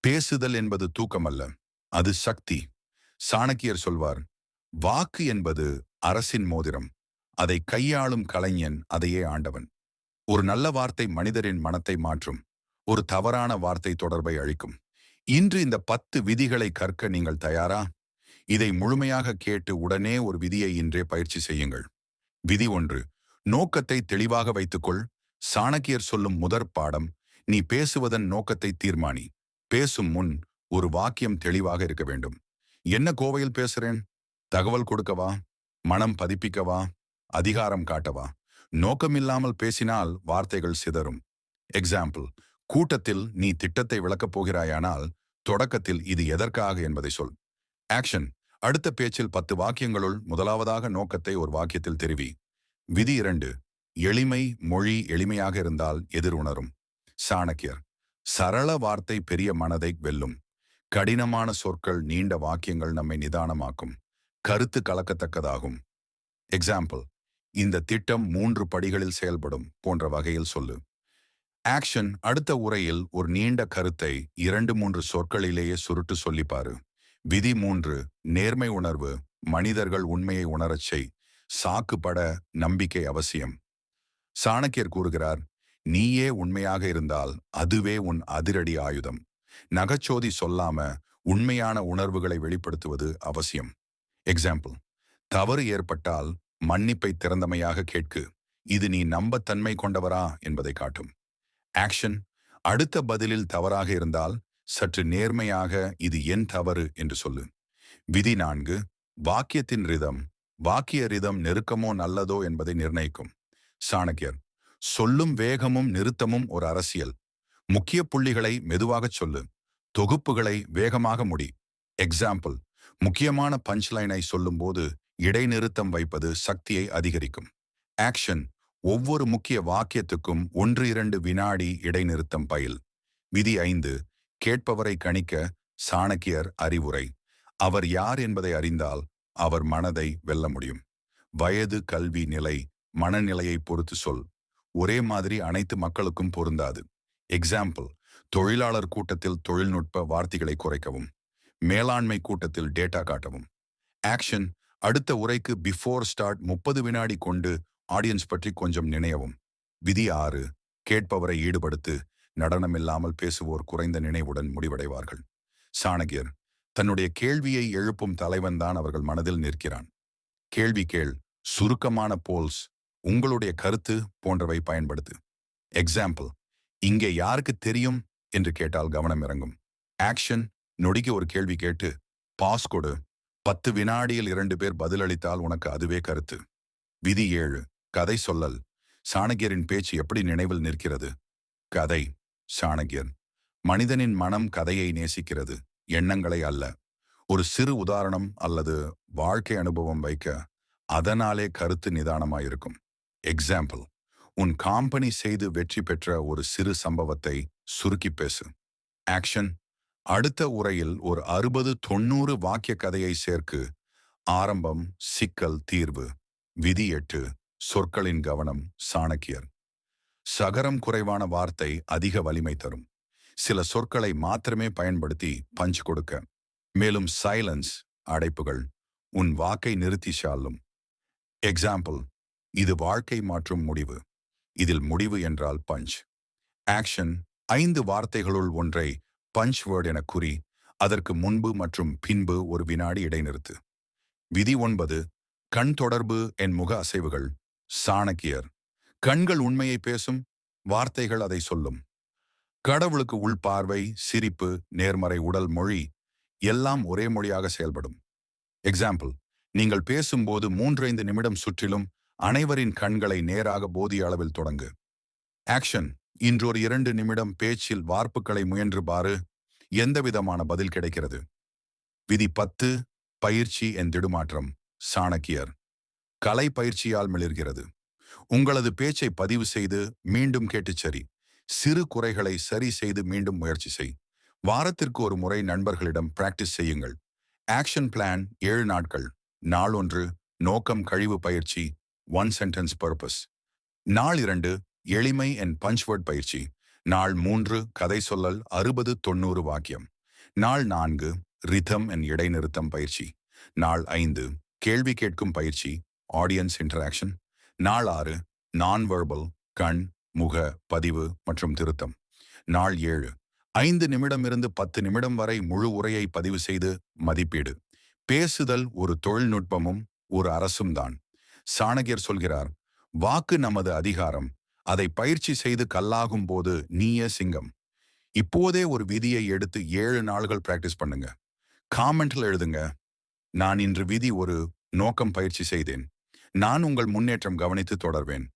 பேசுதல் என்பது தூக்கமல்ல, அது சக்தி. சாணக்கியர் சொல்வார், வாக்கு என்பது அரசின் மோதிரம். அதை கையாளும் கலைஞன் அதையே ஆண்டவன். ஒரு நல்ல வார்த்தை மனிதரின் மனத்தை மாற்றும். ஒரு தவறான வார்த்தை தொடர்பை அழிக்கும். இன்று இந்த 10 விதிகளை கற்க நீங்கள் தயாரா? இதை முழுமையாக கேட்டு உடனே ஒரு விதியை இன்றே பயிற்சி செய்யுங்கள். விதி 1. நோக்கத்தை தெளிவாக வைத்துக்கொள். சாணக்கியர் சொல்லும் முதற் பாடம், நீ பேசுவதன் நோக்கத்தை தீர்மானி. பேசும் முன் ஒரு வாக்கியம் தெளிவாக இருக்க வேண்டும். என்ன கோவையில் பேசுறேன்? தகவல் கொடுக்கவா? மனம் பதிப்பிக்கவா? அதிகாரம் காட்டவா? நோக்கமில்லாமல் பேசினால் வார்த்தைகள் சிதறும். எக்ஸாம்பிள், கூட்டத்தில் நீ திட்டத்தை விளக்கப் போகிறாயானால் தொடக்கத்தில் இது எதற்காக என்பதை சொல். ஆக்ஷன், அடுத்த பேச்சில் 10 வாக்கியங்களுள் முதலாவதாக நோக்கத்தை ஒரு வாக்கியத்தில் தெரிவி. விதி 2. எளிமை மொழி எளிமையாக இருந்தால் எதிர் உணரும். சாணக்கியர், சரள வார்த்தை பெரிய மனதை வெல்லும். கடினமான சொற்கள் நீண்ட வாக்கியங்கள் நம்மை நிதானமாக்கும். கருத்து கலக்கத்தக்கதாகும். எக்ஸாம்பிள், இந்த திட்டம் 3 படிகளில் செயல்படும் போன்ற வகையில் சொல்லு. ஆக்ஷன், அடுத்த உரையில் ஒரு நீண்ட கருத்தை 2-3 சொற்களிலேயே சுருட்டு சொல்லிப்பாரு. விதி 3. நேர்மை உணர்வு மனிதர்கள் உண்மையை உணரச் செய். சாக்குப்பட நம்பிக்கை அவசியம். சாணக்கியர் கூறுகிறார், நீயே உண்மையாக இருந்தால் அதுவே உன் அதிரடி ஆயுதம். நகைச்சோதி சொல்லாம உண்மையான உணர்வுகளை வெளிப்படுத்துவது அவசியம். எக்ஸாம்பிள், தவறு ஏற்பட்டால் மன்னிப்பை திறந்தமையாக கேட்கு. இது நீ நம்பத்தன்மை கொண்டவரா என்பதை காட்டும். ஆக்ஷன், அடுத்த பதிலில் தவறாக இருந்தால் சற்று நேர்மையாக இது என் தவறு என்று சொல்லு. விதி 4. வாக்கியத்தின் ரிதம். வாக்கிய ரிதம் நெருக்கமோ நல்லதோ என்பதை நிர்ணயிக்கும். சாணக்கியர், சொல்லும் வேகமும் நிறுத்தமும் ஒரு அரசியல். முக்கிய புள்ளிகளை மெதுவாகச் சொல்லு. தொகுப்புகளை வேகமாக முடி. எக்ஸாம்பிள், முக்கியமான பஞ்ச்லைனை சொல்லும்போது இடைநிறுத்தம் வைப்பது சக்தியை அதிகரிக்கும். ஆக்ஷன், ஒவ்வொரு முக்கிய வாக்கியத்துக்கும் 1-2 வினாடி இடைநிறுத்தம் பயில். விதி 5. கேட்பவரை கணிக்க. சாணக்கியர் அறிவுரை. அவர் யார் என்பதை அறிந்தால் அவர் மனதை வெல்ல முடியும். வயது, கல்வி நிலை, மனநிலையை பொறுத்து சொல். ஒரே மாதிரி அனைத்து மக்களுக்கும் பொருந்தாது. எக்ஸாம்பிள், தொழிலாளர் கூட்டத்தில் தொழில்நுட்ப வார்த்தைகளை குறைக்கவும். மேலாண்மை கூட்டத்தில் டேட்டா காட்டவும். ஆக்ஷன், அடுத்த உரைக்கு பிஃபோர் ஸ்டார்ட் 30 வினாடி கொண்டு ஆடியன்ஸ் பற்றி கொஞ்சம் நினையவும். விதி 6. கேட்பவரை ஈடுபடுத்து. நடனமில்லாமல் பேசுவோர் குறைந்த நினைவுடன் முடிவடைவார்கள். சாணக்கியர், தன்னுடைய கேள்வியை எழுப்பும் தலைவன் தான் அவர்கள் மனதில் நிற்கிறான். கேள்வி கேள். சுருக்கமான போல்ஸ், உங்களுடைய கருத்து போன்றவை பயன்படுத்து. எக்ஸாம்பிள், இங்கே யாருக்கு தெரியும் என்று கேட்டால் கவனம் இறங்கும். ஆக்ஷன், நொடிக்கு ஒரு கேள்வி கேட்டு பாஸ் கொடு. 10 வினாடியில் 2 பேர் பதிலளித்தால் உனக்கு அதுவே கருத்து. விதி 7. கதை சொல்லல். சாணக்கியரின் பேச்சு எப்படி நினைவில் நிற்கிறது? கதை. சாணக்கியர், மனிதனின் மனம் கதையை நேசிக்கிறது, எண்ணங்களை அல்ல. ஒரு சிறு உதாரணம் அல்லது வாழ்க்கை அனுபவம் வைக்க, அதனாலே கருத்து நிதானமாயிருக்கும். எக்ஸாம்பிள், உன் காம்பனி செய்து வெற்றி பெற்ற ஒரு சிறு சம்பவத்தை சுருக்கி பேசு. ஆக்ஷன், அடுத்த உரையில் ஒரு 60-90 வாக்கிய கதையை சேர்க்கு. ஆரம்பம், சிக்கல், தீர்வு. விதி 8. சொற்களின் கவனம். சாணக்கியர், சகரம் குறைவான வார்த்தை அதிக வலிமை தரும். சில சொற்களை மாத்திரமே பயன்படுத்தி பஞ்ச் கொடுக்க. மேலும் சைலன்ஸ், அடைப்புகள், உன் வாக்கை நிறுத்தி சாலும். எக்ஸாம்பிள், இது வாழ்க்கை மாற்றும் முடிவு. இதில் முடிவு என்றால் பஞ்ச். ஆக்ஷன், 5 வார்த்தைகளுள் ஒன்றை பஞ்ச் வேர்ட் என குறி. அதற்கு முன்பு மற்றும் பின்பு ஒரு வினாடி இடைநிறுத்து. விதி 9. கண் தொடர்பு என் முக அசைவுகள். சாணக்கியர், கண்கள் உண்மையை பேசும், வார்த்தைகள் அதை சொல்லும். கடவுளுக்கு உள் பார்வை, சிரிப்பு, நேர்மறை உடல் மொழி எல்லாம் ஒரே மொழியாக செயல்படும். எக்ஸாம்பிள், நீங்கள் பேசும்போது 3-5 நிமிடம் சுற்றிலும் அனைவரின் கண்களை நேராக போதிய அளவில் தொடங்கு. ஆக்ஷன், இன்றொரு 2 நிமிடம் பேச்சில் வார்ப்புகளை முயன்று பாரு. எந்தவிதமான பதில் கிடைக்கிறது? விதி 10. பயிற்சி என் திடுமாற்றம். சாணக்கியர், கலை பயிற்சியால் மிளிர்கிறது. உங்களது பேச்சை பதிவு செய்து மீண்டும் கேட்டுச் சரி. சிறு குறைகளை சரி செய்து மீண்டும் முயற்சி செய். வாரத்திற்கு ஒரு முறை நண்பர்களிடம் பிராக்டிஸ் செய்யுங்கள். ஆக்ஷன் பிளான் 7 நாட்கள். நாள் 1. நோக்கம் கழிவு பயிற்சி 1 சென்டென்ஸ் பர்பஸ். நாள் 2. எளிமை என் பஞ்ச்வேர்ட் பயிற்சி. நாள் 3. கதை சொல்லல் 60-90 வாக்கியம். நாள் 4 ரிதம் அண்ட் இடைநிறுத்தம் பயிற்சி. நாள் 5 கேள்வி கேட்கும் பயிற்சி, ஆடியன்ஸ் இன்டராக்ஷன். நாள் 6 நான் வெர்பல், கண், முக பதிவு மற்றும் திருத்தம். நாள் 7 5 நிமிடமிருந்து 10 நிமிடம் வரை முழு உரையை பதிவு செய்து மதிப்பீடு. பேசுதல் ஒரு தொழில்நுட்பமும் ஒரு அரசும் தான். சாணகியர் சொல்கிறார், வாக்கு நமது அதிகாரம். அதை பயிற்சி செய்து கல்லாகும் போது நீயே சிங்கம். இப்போதே ஒரு விதியை எடுத்து 7 நாள்கள் பிராக்டிஸ் பண்ணுங்க. காமெண்ட்ல எழுதுங்க, நான் இன்று விதி ஒரு நோக்கம் பயிற்சி செய்தேன். நான் உங்கள் முன்னேற்றம் கவனித்து தொடர்வேன்.